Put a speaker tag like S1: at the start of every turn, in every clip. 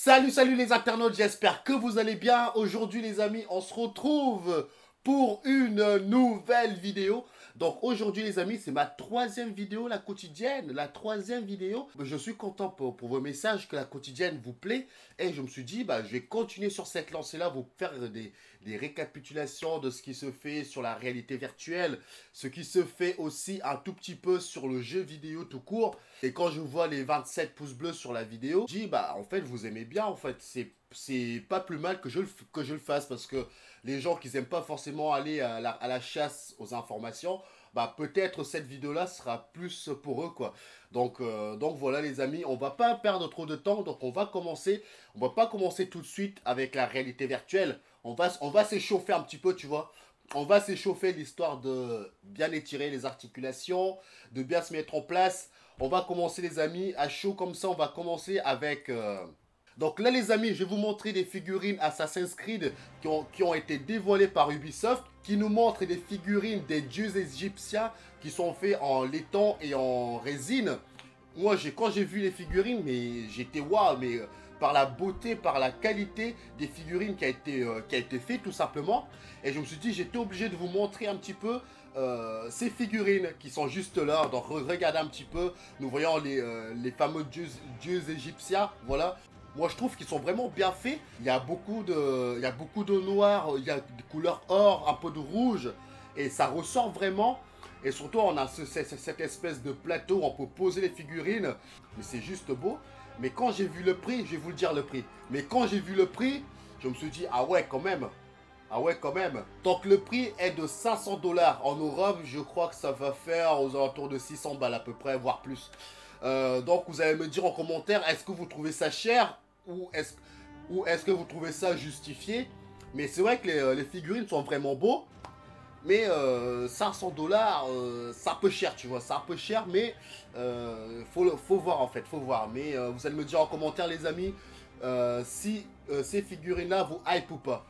S1: Salut les internautes, j'espère que vous allez bien. Aujourd'hui les amis, on se retrouve pour une nouvelle vidéo. Donc aujourd'hui les amis, c'est ma troisième vidéo, la quotidienne, la troisième vidéo. Je suis content pour vos messages, que la quotidienne vous plaît. Et je me suis dit, je vais continuer sur cette lancée-là, vous faire des récapitulations de ce qui se fait sur la réalité virtuelle, ce qui se fait aussi un tout petit peu sur le jeu vidéo tout court. Et quand je vois les 27 pouces bleus sur la vidéo, je dis, en fait, vous aimez bien, en fait, c'est pas plus mal que je le fasse, parce que les gens qui n'aiment pas forcément aller à la chasse aux informations, peut-être cette vidéo-là sera plus pour eux, quoi. Donc voilà les amis, on va pas perdre trop de temps, donc on va pas commencer tout de suite avec la réalité virtuelle. On va s'échauffer un petit peu, tu vois. On va s'échauffer l'histoire de bien étirer les articulations, de bien se mettre en place. On va commencer les amis à chaud comme ça, on va commencer avec... Donc là les amis, je vais vous montrer des figurines Assassin's Creed qui ont été dévoilées par Ubisoft, qui nous montrent des figurines des dieux égyptiens qui sont faits en laiton et en résine. Moi, quand j'ai vu les figurines, mais j'étais waouh, mais par la beauté, par la qualité des figurines qui a été fait tout simplement. Et je me suis dit, j'étais obligé de vous montrer un petit peu ces figurines qui sont juste là. Donc regardez un petit peu, nous voyons les fameux dieux égyptiens, voilà. Moi, je trouve qu'ils sont vraiment bien faits. Il y a beaucoup de noir, il y a des couleurs or, un peu de rouge. Et ça ressort vraiment. Et surtout, on a cette espèce de plateau où on peut poser les figurines. Mais c'est juste beau. Mais quand j'ai vu le prix, je vais vous le dire le prix. Mais quand j'ai vu le prix, je me suis dit, ah ouais, quand même. Ah ouais, quand même. Donc le prix est de 500 $. En Europe, je crois que ça va faire aux alentours de 600 balles à peu près, voire plus. Donc vous allez me dire en commentaire, est-ce que vous trouvez ça cher ou est-ce que vous trouvez ça justifié? Mais c'est vrai que les figurines sont vraiment beaux. Mais 500 $, c'est un peu cher, tu vois. C'est un peu cher, mais faut voir en fait, faut voir. Mais vous allez me dire en commentaire les amis, si ces figurines-là vous hype ou pas.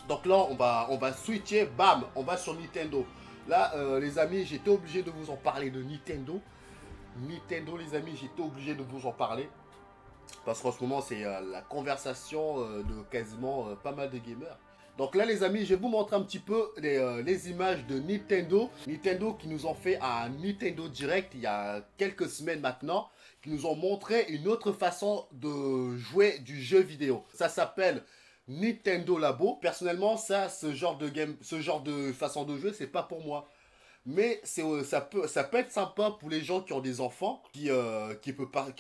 S1: Donc là, on va switcher, bam, on va sur Nintendo. Là, les amis, j'étais obligé de vous en parler de Nintendo. Nintendo, les amis, j'étais obligé de vous en parler. Parce qu'en ce moment, c'est la conversation de quasiment pas mal de gamers. Donc là, les amis, je vais vous montrer un petit peu les images de Nintendo. Nintendo qui nous ont fait un Nintendo Direct il y a quelques semaines maintenant. Qui nous ont montré une autre façon de jouer du jeu vidéo. Ça s'appelle Nintendo Labo. Personnellement, ce genre de façon de jouer, c'est pas pour moi. Mais ça peut être sympa pour les gens qui ont des enfants, qui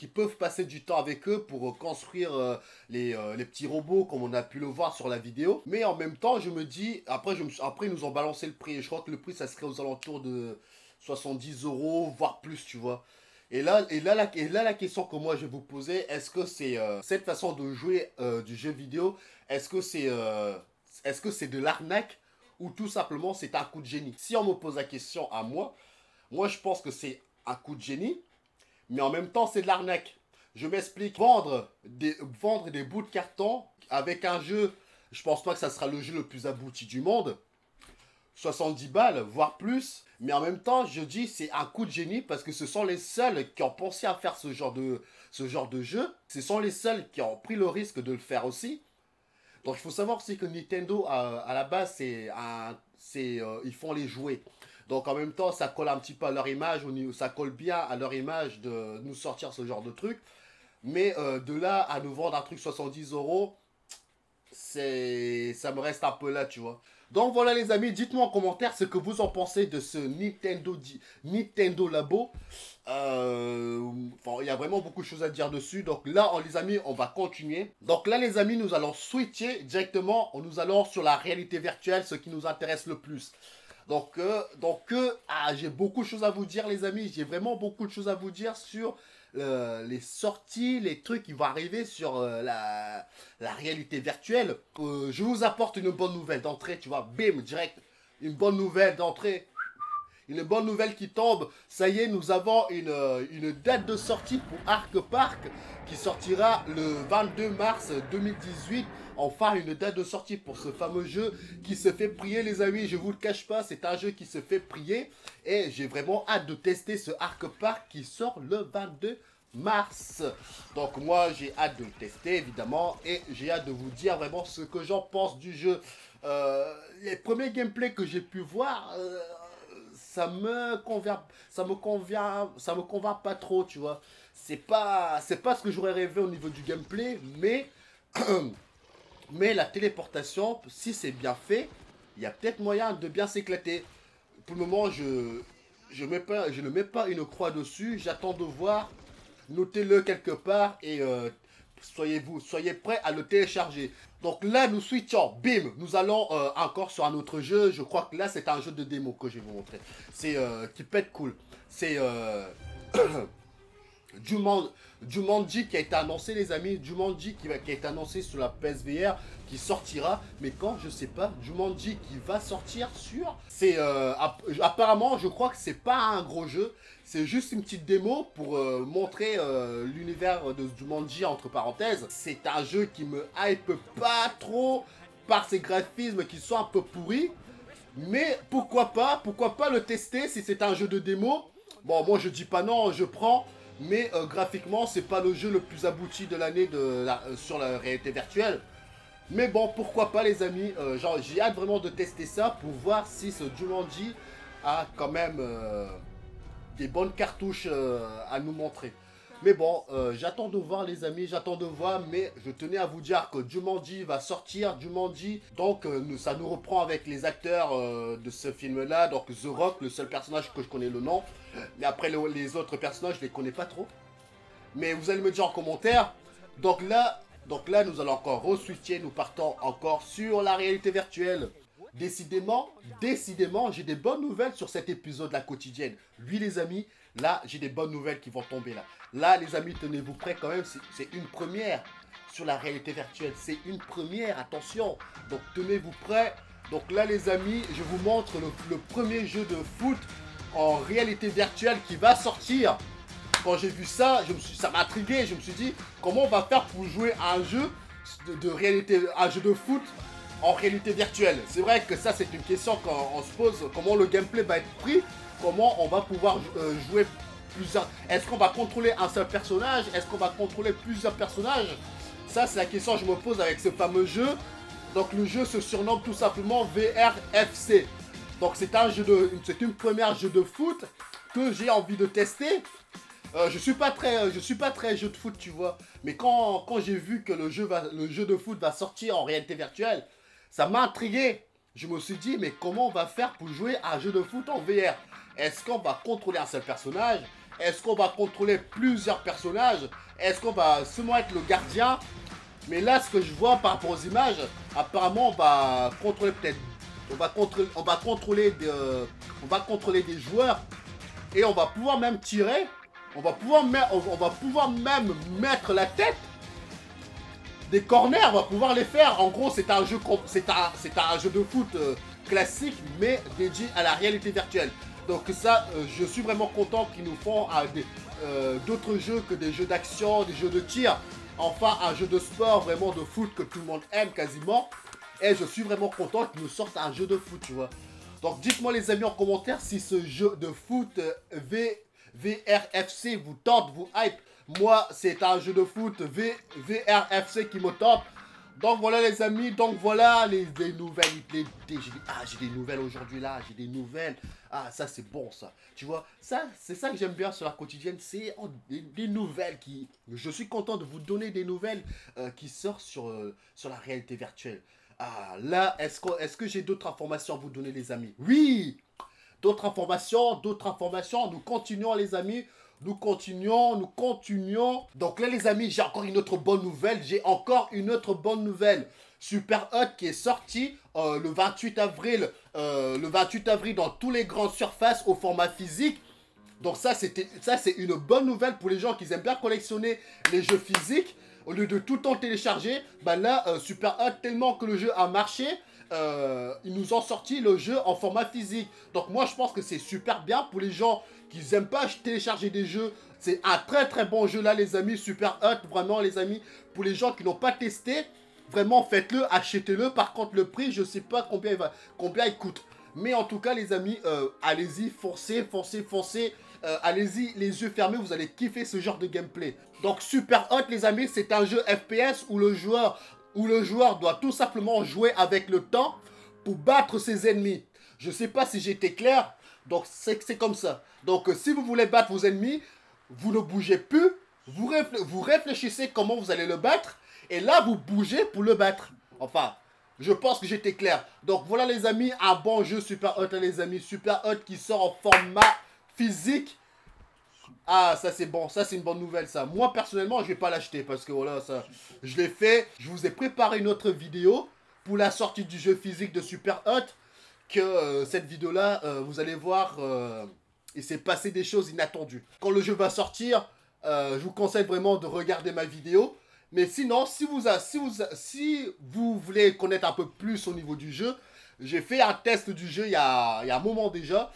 S1: peuvent passer du temps avec eux pour construire les petits robots comme on a pu le voir sur la vidéo. Mais en même temps, je me dis, après ils nous ont balancé le prix. Je crois que le prix, ça serait aux alentours de 70 €, voire plus, tu vois. Et là, la question que moi je vais vous poser, est-ce que c'est cette façon de jouer du jeu vidéo, est-ce que c'est de l'arnaque ou tout simplement c'est un coup de génie? Si on me pose la question à moi je pense que c'est un coup de génie, mais en même temps c'est de l'arnaque. Je m'explique, vendre des bouts de carton avec un jeu, je pense pas que ça sera le jeu le plus abouti du monde. 70 balles, voire plus. Mais en même temps, je dis c'est un coup de génie parce que ce sont les seuls qui ont pensé à faire ce genre de jeu. Ce sont les seuls qui ont pris le risque de le faire aussi. Donc il faut savoir aussi que Nintendo, à la base, ils font les jouets. Donc en même temps, ça colle un petit peu à leur image, ça colle bien à leur image de nous sortir ce genre de truc. Mais de là à nous vendre un truc 70 €, ça me reste un peu là, tu vois. Donc voilà les amis, dites-moi en commentaire ce que vous en pensez de ce Nintendo Labo. Il y a vraiment beaucoup de choses à dire dessus. Donc là, les amis, on va continuer. Donc là les amis, nous allons switcher directement. Nous allons sur la réalité virtuelle, ce qui nous intéresse le plus. J'ai beaucoup de choses à vous dire les amis. J'ai vraiment beaucoup de choses à vous dire sur les sorties, les trucs qui vont arriver sur la réalité virtuelle. Je vous apporte une bonne nouvelle d'entrée, tu vois, bim, direct, une bonne nouvelle d'entrée. Une bonne nouvelle qui tombe, ça y est, nous avons une date de sortie pour Ark Park qui sortira le 22 mars 2018. Enfin, une date de sortie pour ce fameux jeu qui se fait prier, les amis. Je vous le cache pas, c'est un jeu qui se fait prier. Et j'ai vraiment hâte de tester ce Ark Park qui sort le 22 mars. Donc moi j'ai hâte de le tester évidemment et j'ai hâte de vous dire vraiment ce que j'en pense du jeu. Les premiers gameplays que j'ai pu voir, ça me convainc pas trop, tu vois. C'est pas ce que j'aurais rêvé au niveau du gameplay, mais mais la téléportation, si c'est bien fait, il y a peut-être moyen de bien s'éclater. Pour le moment, je ne mets pas une croix dessus. J'attends de voir. Notez-le quelque part et soyez prêts à le télécharger. Donc là, nous switchons. Bim, nous allons encore sur un autre jeu. Je crois que là, c'est un jeu de démo que je vais vous montrer. C'est qui peut être cool. C'est Jumanji qui a été annoncé, les amis. Jumanji qui a été annoncé sur la PSVR, qui sortira. Mais quand, je sais pas. Jumanji qui va sortir sur... C'est apparemment, je crois que c'est pas un gros jeu. C'est juste une petite démo pour montrer l'univers de Jumanji, entre parenthèses. C'est un jeu qui me hype pas trop par ses graphismes qui sont un peu pourris. Mais pourquoi pas le tester si c'est un jeu de démo. Bon, moi je dis pas non, je prends. Mais graphiquement, c'est pas le jeu le plus abouti de l'année sur la réalité virtuelle. Mais bon, pourquoi pas les amis. J'ai hâte vraiment de tester ça pour voir si ce Jumanji a quand même des bonnes cartouches à nous montrer. Mais bon, j'attends de voir les amis, j'attends de voir, mais je tenais à vous dire que Jumanji va sortir, Jumanji, donc ça nous reprend avec les acteurs de ce film-là, donc The Rock, le seul personnage que je connais le nom, mais après les autres personnages, je les connais pas trop. Mais vous allez me dire en commentaire, donc là, nous allons encore re-switcher, nous partons encore sur la réalité virtuelle. Décidément, j'ai des bonnes nouvelles sur cet épisode de la quotidienne. Oui les amis, là j'ai des bonnes nouvelles qui vont tomber là. Là les amis, tenez-vous prêts quand même, c'est une première sur la réalité virtuelle. C'est une première, attention. Donc tenez-vous prêts. Donc là les amis, je vous montre le premier jeu de foot en réalité virtuelle qui va sortir. Quand j'ai vu ça, ça m'a intrigué. Je me suis dit, comment on va faire pour jouer à un jeu de réalité, un jeu de foot en réalité virtuelle? C'est vrai que ça, c'est une question qu'on se pose. Comment le gameplay va être pris? Comment on va pouvoir jouer plusieurs... Est-ce qu'on va contrôler un seul personnage? Est-ce qu'on va contrôler plusieurs personnages? Ça, c'est la question que je me pose avec ce fameux jeu. Donc, le jeu se surnomme tout simplement VRFC. Donc, c'est une première jeu de foot que j'ai envie de tester. Je suis pas très jeu de foot, tu vois. Mais quand j'ai vu que le jeu de foot va sortir en réalité virtuelle, ça m'a intrigué. Je me suis dit, mais comment on va faire pour jouer à un jeu de foot en VR? Est-ce qu'on va contrôler un seul personnage? Est-ce qu'on va contrôler plusieurs personnages? Est-ce qu'on va seulement être le gardien? Mais là, ce que je vois par rapport aux images, apparemment, on va contrôler peut-être... On va contrôler des joueurs. Et on va pouvoir même tirer. On va pouvoir même mettre la tête des corners, on va pouvoir les faire. En gros, c'est un jeu de foot classique, mais dédié à la réalité virtuelle. Donc ça, je suis vraiment content qu'ils nous font d'autres jeux que des jeux d'action, des jeux de tir. Enfin, un jeu de sport, vraiment de foot que tout le monde aime quasiment. Et je suis vraiment content qu'ils nous sortent un jeu de foot, tu vois. Donc dites-moi les amis en commentaire si ce jeu de foot VRFC vous tente, vous hype. Moi, c'est un jeu de foot VRFC qui me tente. Donc voilà les amis, donc voilà les nouvelles. J'ai des nouvelles aujourd'hui là, j'ai des nouvelles. Ah, ça c'est bon ça. Tu vois, ça c'est ça que j'aime bien sur la quotidienne, c'est des nouvelles qui... Je suis content de vous donner des nouvelles qui sortent sur la réalité virtuelle. Ah, là, est-ce que j'ai d'autres informations à vous donner les amis? Oui! D'autres informations, nous continuons les amis. Nous continuons. Donc là les amis, j'ai encore une autre bonne nouvelle. Super Hot qui est sorti le 28 avril. Le 28 avril dans tous les grandes surfaces au format physique. Donc ça c'est une bonne nouvelle pour les gens qui aiment bien collectionner les jeux physiques. Au lieu de tout le temps télécharger, bah là Super Hot, tellement que le jeu a marché, ils nous ont sorti le jeu en format physique. Donc moi je pense que c'est super bien pour les gens qui n'aiment pas télécharger des jeux. C'est un très très bon jeu là les amis, Super Hot, vraiment les amis. Pour les gens qui n'ont pas testé, vraiment faites-le, achetez-le. Par contre le prix, je sais pas combien il coûte. Mais en tout cas les amis, allez-y, foncez. allez-y les yeux fermés, vous allez kiffer ce genre de gameplay. Donc Super Hot les amis, c'est un jeu FPS où le joueur doit tout simplement jouer avec le temps pour battre ses ennemis. Je sais pas si j'ai été clair, donc c'est comme ça. Donc si vous voulez battre vos ennemis, vous ne bougez plus, vous réfléchissez comment vous allez le battre, et là vous bougez pour le battre. Enfin, je pense que j'étais clair. Donc voilà les amis, un bon jeu Super Hot les amis. Super Hot qui sort en format physique. Ah, ça c'est bon, ça c'est une bonne nouvelle ça. Moi personnellement, je vais pas l'acheter parce que voilà, ça, je l'ai fait. Je vous ai préparé une autre vidéo pour la sortie du jeu physique de Super Hot. Que cette vidéo-là, vous allez voir, il s'est passé des choses inattendues. Quand le jeu va sortir, je vous conseille vraiment de regarder ma vidéo. Mais sinon, si vous voulez connaître un peu plus au niveau du jeu, j'ai fait un test du jeu il y a un moment déjà.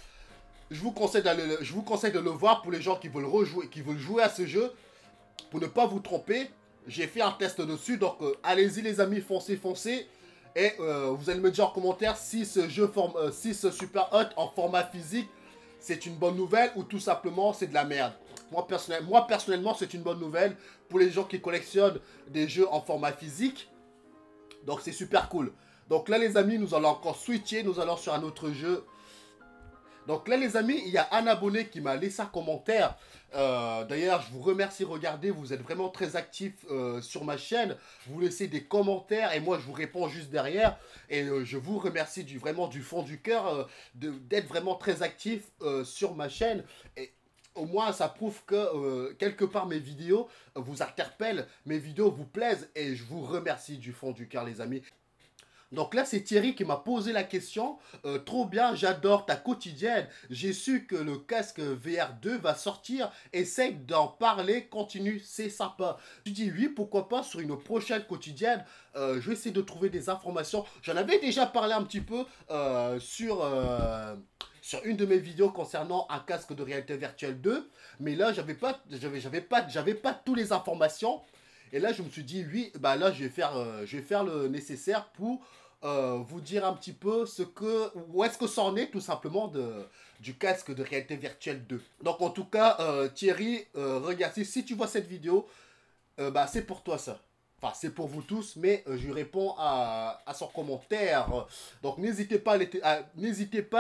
S1: Je vous conseille de le voir pour les gens qui veulent rejouer, qui veulent jouer à ce jeu. Pour ne pas vous tromper, j'ai fait un test dessus. Donc allez-y les amis, foncez, foncez. Et vous allez me dire en commentaire si ce Super Hot en format physique, c'est une bonne nouvelle ou tout simplement c'est de la merde. Moi personnellement, c'est une bonne nouvelle pour les gens qui collectionnent des jeux en format physique. Donc c'est super cool. Donc là les amis, nous allons encore switcher, nous allons sur un autre jeu. Donc là les amis, il y a un abonné qui m'a laissé un commentaire. D'ailleurs, je vous remercie, regardez, vous êtes vraiment très actifs sur ma chaîne. Vous laissez des commentaires et moi je vous réponds juste derrière. Et je vous remercie vraiment du fond du cœur d'être vraiment très actif sur ma chaîne. Et au moins ça prouve que quelque part mes vidéos vous interpellent, mes vidéos vous plaisent. Et je vous remercie du fond du cœur les amis. Donc là, c'est Thierry qui m'a posé la question. Trop bien, j'adore ta quotidienne. J'ai su que le casque VR2 va sortir. Essaye d'en parler, continue, c'est sympa. Je dis oui, pourquoi pas sur une prochaine quotidienne. Je vais essayer de trouver des informations. J'en avais déjà parlé un petit peu sur une de mes vidéos concernant un casque de réalité virtuelle 2. Mais là, j'avais pas toutes les informations. Et là, je me suis dit, oui, bah là, je vais faire le nécessaire pour vous dire un petit peu où est-ce que ça en est, tout simplement, du casque de réalité virtuelle 2. Donc, en tout cas, Thierry, regarde, si tu vois cette vidéo, bah, c'est pour toi, ça. Enfin, c'est pour vous tous, mais je lui réponds à son commentaire. Donc, n'hésitez pas,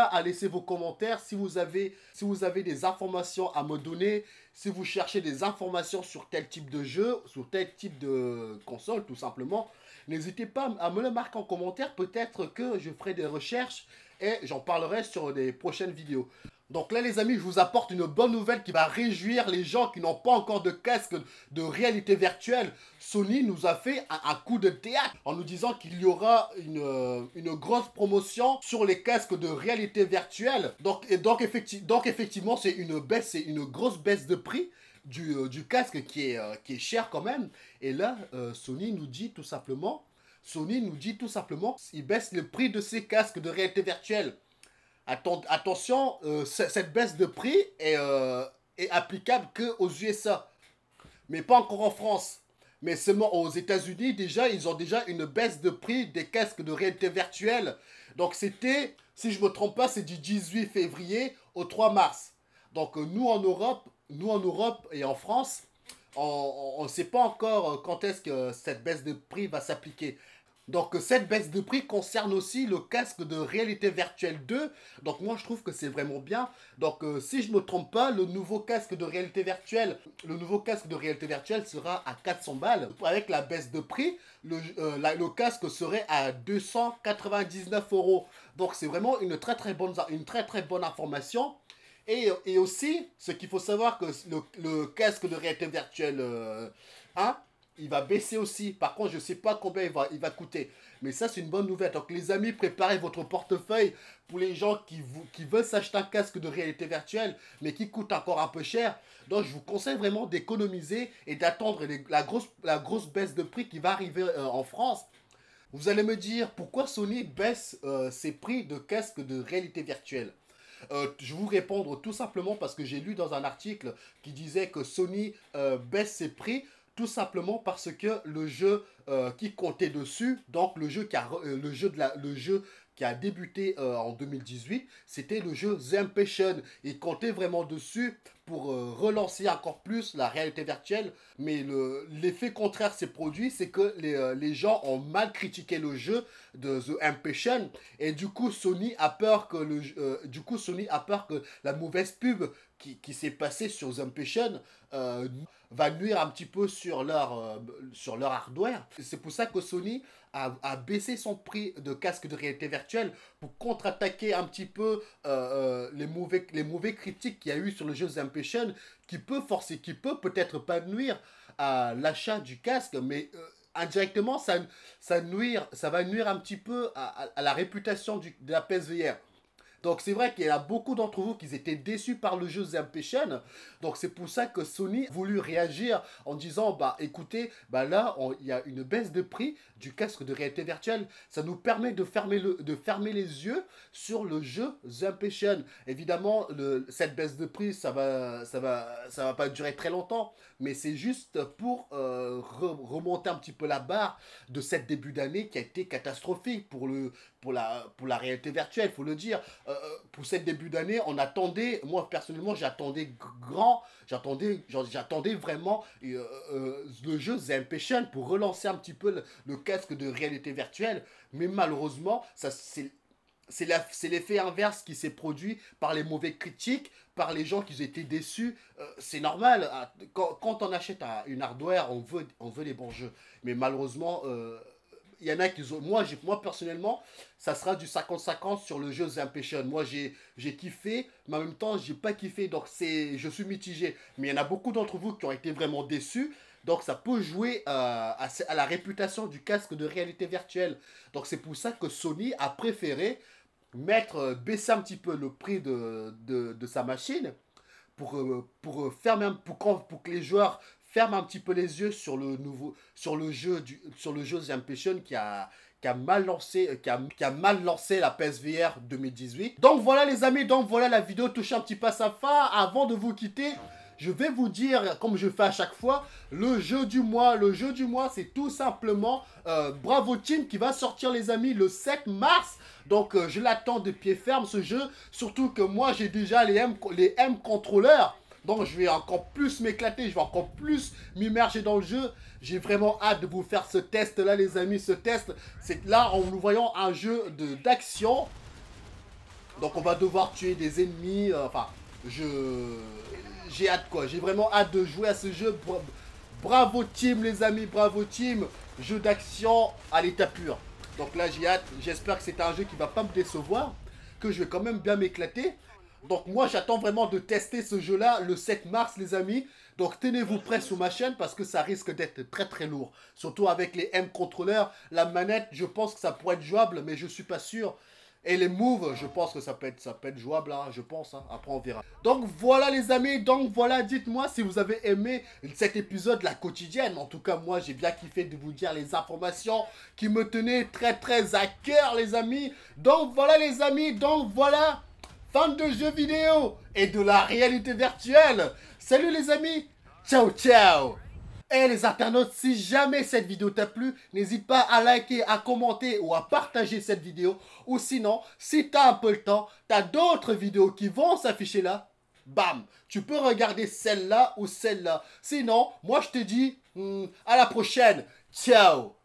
S1: à laisser vos commentaires si vous avez des informations à me donner, si vous cherchez des informations sur tel type de jeu, sur tel type de console, tout simplement. N'hésitez pas à me le marquer en commentaire. Peut-être que je ferai des recherches et j'en parlerai sur des prochaines vidéos. Donc là les amis, je vous apporte une bonne nouvelle qui va réjouir les gens qui n'ont pas encore de casque de réalité virtuelle. Sony nous a fait un coup de théâtre en nous disant qu'il y aura une grosse promotion sur les casques de réalité virtuelle. Donc effectivement, c'est une grosse baisse de prix du casque qui est cher quand même. Et là, Sony nous dit tout simplement, il baisse le prix de ces casques de réalité virtuelle. Attention, cette baisse de prix est applicable qu'aux USA, mais pas encore en France. Mais seulement aux États-Unis, déjà, ils ont déjà une baisse de prix des casques de réalité virtuelle. Donc c'était, si je ne me trompe pas, c'est du 18 février au 3 mars. Donc nous en Europe et en France, on ne sait pas encore quand est-ce que cette baisse de prix va s'appliquer. Donc cette baisse de prix concerne aussi le casque de réalité virtuelle 2. Donc moi je trouve que c'est vraiment bien. Donc si je ne me trompe pas, le nouveau casque de réalité virtuelle sera à 400 balles. Avec la baisse de prix, le casque serait à 299 €. Donc c'est vraiment une très très bonne information. Et aussi, ce qu'il faut savoir que le casque de réalité virtuelle 1, il va baisser aussi. Par contre, je ne sais pas combien il va coûter. Mais ça, c'est une bonne nouvelle. Donc, les amis, préparez votre portefeuille pour les gens qui veulent s'acheter un casque de réalité virtuelle, mais qui coûte encore un peu cher. Donc, je vous conseille vraiment d'économiser et d'attendre la grosse baisse de prix qui va arriver en France. Vous allez me dire, pourquoi Sony baisse ses prix de casques de réalité virtuelle? Je vais vous répondre tout simplement parce que j'ai lu dans un article qui disait que Sony baisse ses prix Tout simplement parce que le jeu qui comptait dessus, donc le jeu qui a débuté en 2018, c'était le jeu The Impatient. Il comptait vraiment dessus pour relancer encore plus la réalité virtuelle. Mais l'effet contraire s'est produit, c'est que les gens ont mal critiqué le jeu de The Impatient. Et du coup, Sony a peur que la mauvaise pub qui s'est passée sur The Impatient va nuire un petit peu sur leur hardware. C'est pour ça que Sony a baissé son prix de casque de réalité virtuelle pour contre-attaquer un petit peu les mauvais critiques qu'il y a eu sur le jeu The Impatient, qui peut peut-être pas nuire à l'achat du casque, mais indirectement ça va nuire un petit peu à la réputation de la PSVR. Donc c'est vrai qu'il y a beaucoup d'entre vous qui étaient déçus par le jeu The Impatient. Donc c'est pour ça que Sony a voulu réagir en disant, bah écoutez, bah là il y a une baisse de prix du casque de réalité virtuelle. Ça nous permet de fermer les yeux sur le jeu The Impatient. Évidemment, cette baisse de prix, ça va pas durer très longtemps. Mais c'est juste pour remonter un petit peu la barre de cette début d'année qui a été catastrophique pour la réalité virtuelle, faut le dire. Pour cette début d'année, moi personnellement, j'attendais vraiment le jeu The Impatient pour relancer un petit peu le casque de réalité virtuelle. Mais malheureusement, c'est l'effet inverse qui s'est produit par les mauvais critiques, par les gens qui étaient déçus. C'est normal, quand on achète une hardware, on veut les bons jeux. Mais malheureusement, il y en a qui ont... Moi, personnellement, ça sera du 50-50 sur le jeu The Impatient. Moi, j'ai kiffé, mais en même temps, j'ai pas kiffé. Donc, je suis mitigé. Mais il y en a beaucoup d'entre vous qui ont été vraiment déçus. Donc, ça peut jouer à la réputation du casque de réalité virtuelle. Donc, c'est pour ça que Sony a préféré baisser un petit peu le prix de sa machine pour que les joueurs ferment un petit peu les yeux sur le jeu The Impatient qui a mal lancé la PSVR 2018. Donc voilà les amis, la vidéo touche un petit peu à sa fin. Avant de vous quitter, je vais vous dire, comme je fais à chaque fois, le jeu du mois. Le jeu du mois, c'est tout simplement Bravo Team qui va sortir les amis le 7 mars. Donc je l'attends de pied ferme ce jeu. Surtout que moi j'ai déjà les M contrôleurs. Donc je vais encore plus m'éclater, je vais encore plus m'immerger dans le jeu. J'ai vraiment hâte de vous faire ce test là les amis. Ce test, c'est là en nous voyant un jeu d'action. Donc on va devoir tuer des ennemis. Enfin, j'ai hâte quoi. J'ai vraiment hâte de jouer à ce jeu. Bravo Team les amis, bravo Team. Jeu d'action à l'état pur. Donc là j'ai hâte. J'espère que c'est un jeu qui va pas me décevoir. Que je vais quand même bien m'éclater. Donc moi j'attends vraiment de tester ce jeu là le 7 mars les amis. Donc tenez-vous prêts sur ma chaîne parce que ça risque d'être très très lourd. Surtout avec les M contrôleurs. La manette je pense que ça pourrait être jouable mais je suis pas sûr. Et les moves, je pense que ça peut être jouable, hein, je pense, hein. Après on verra. Donc voilà les amis, dites-moi si vous avez aimé cet épisode, la quotidienne. En tout cas, moi j'ai bien kiffé de vous dire les informations qui me tenaient très très à cœur les amis. Donc voilà les amis, fans de jeux vidéo et de la réalité virtuelle. Salut les amis, ciao ciao. Et les internautes, si jamais cette vidéo t'a plu, n'hésite pas à liker, à commenter ou à partager cette vidéo. Ou sinon, si t'as un peu le temps, t'as d'autres vidéos qui vont s'afficher là. Bam, tu peux regarder celle-là ou celle-là. Sinon, moi je te dis à la prochaine. Ciao.